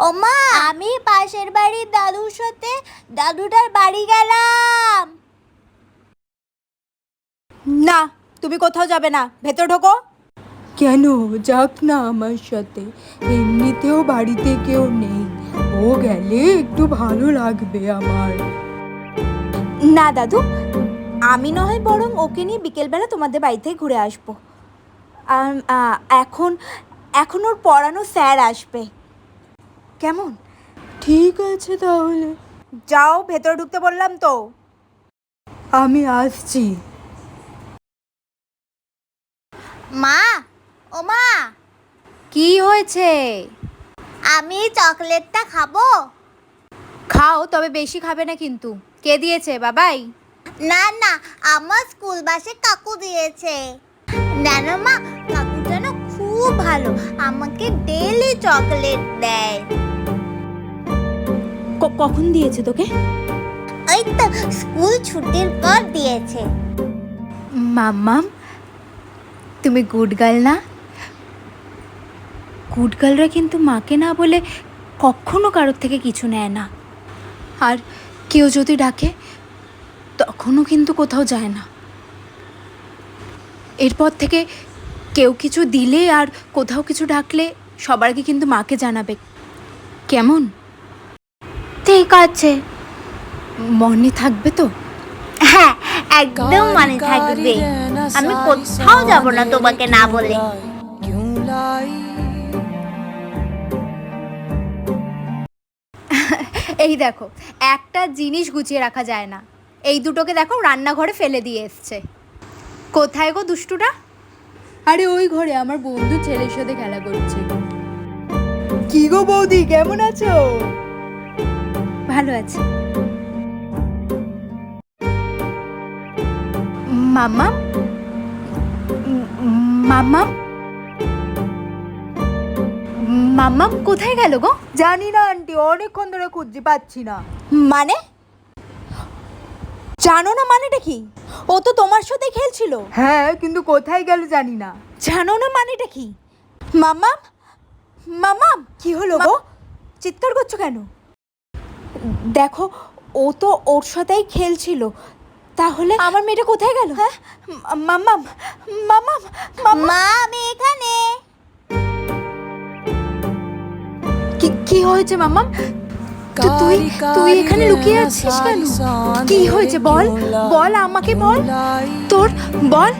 ওমা, আমি পাশের বাড়ির দাদুর সাথে দাদুটার বাড়ি গেলাম। না, তুমি কোথাও যাবে না, ভেতর ঢোকো। কেন? যাক না আমার সাথে, এমনিতেও বাড়িতে কেউ নেই, ও গেলে একটু ভালো লাগবে আমার। না দাদু, আমি নয় বরং ওকে নিয়ে বিকেলবেলা তোমাদের বাড়িতে ঘুরে আসবো। এখন ওর পড়ানো স্যার আসবে। কেমন? ঠিক আছে তাহলে, যাও, ভেতরে ঢুকতে বললাম তো। আমি আসছি। মা, ওমা, কি হয়েছে? আমি চকলেটটা খাবো? খাও, তবে বেশি খাবে না কিন্তু। কে দিয়েছে, বাবাই? না না, আমার স্কুল বাসে কাকু দিয়েছে। জানো মা, কাকু যেন খুব ভালো, আমাকে ডেইলি চকলেট দেয়। কখন দিয়েছে তোকে? ওই তো স্কুল ছুটির পর দিয়েছে। মাম্মাম, তুমি গুড গার্ল না? গুড গার্লরা কিন্তু মাকে না বলে কখনো কারোর থেকে কিছু নেয় না, আর কেউ যদি ডাকে তখনও কিন্তু কোথাও যায় না। এরপর থেকে কেউ কিছু দিলে আর কোথাও কিছু ডাকলে সবার আগে কিন্তু মাকে জানাবে, কেমন? ঠিক আছে, মনে থাকবে তো? হ্যাঁ, একদম মনে থাকবে। আমি কোথাও যাব না তোমাকে না বলে। এই দেখো, একটা জিনিস গুছিয়ে রাখা যায় না। এই দুটোকে দেখো রান্নাঘরে ফেলে দিয়ে এসছে। কোথায় গো দুষ্টুটা? আরে ওই ঘরে আমার বন্ধু ছেলের সাথে খেলা করছে। কি গো বৌদি, কেমন আছো? ভালো আছি। মাম্মা, মাম্মা, মাম্মা কোথায় গেল গো? জানি না আন্টি, অনেকক্ষণ ধরে খুঁজছি, পাচ্ছি না। মানে জানো না মানেটা কি? ও তো তোমার সাথে খেলছিল। হ্যাঁ, কিন্তু কোথায় গেল জানি না। জানো না মানেটা কি? মাম্মাম, মাম্মাম, কি হলো গো? চিৎকার করছো কেন? দেখো, ও তো ওর সাথেই খেলছিল, তাহলে আমার মেয়েটা কোথায় গেল? হ্যাঁ, মাম্মাম, মাম্মাম, মা, আমি এখানে। কি হয়েছে মাম্মাম? তুই তুই এখানে লুকিয়ে আছিস কেন? কি হয়েছে বল, বল আমাকে বল, তোর বল।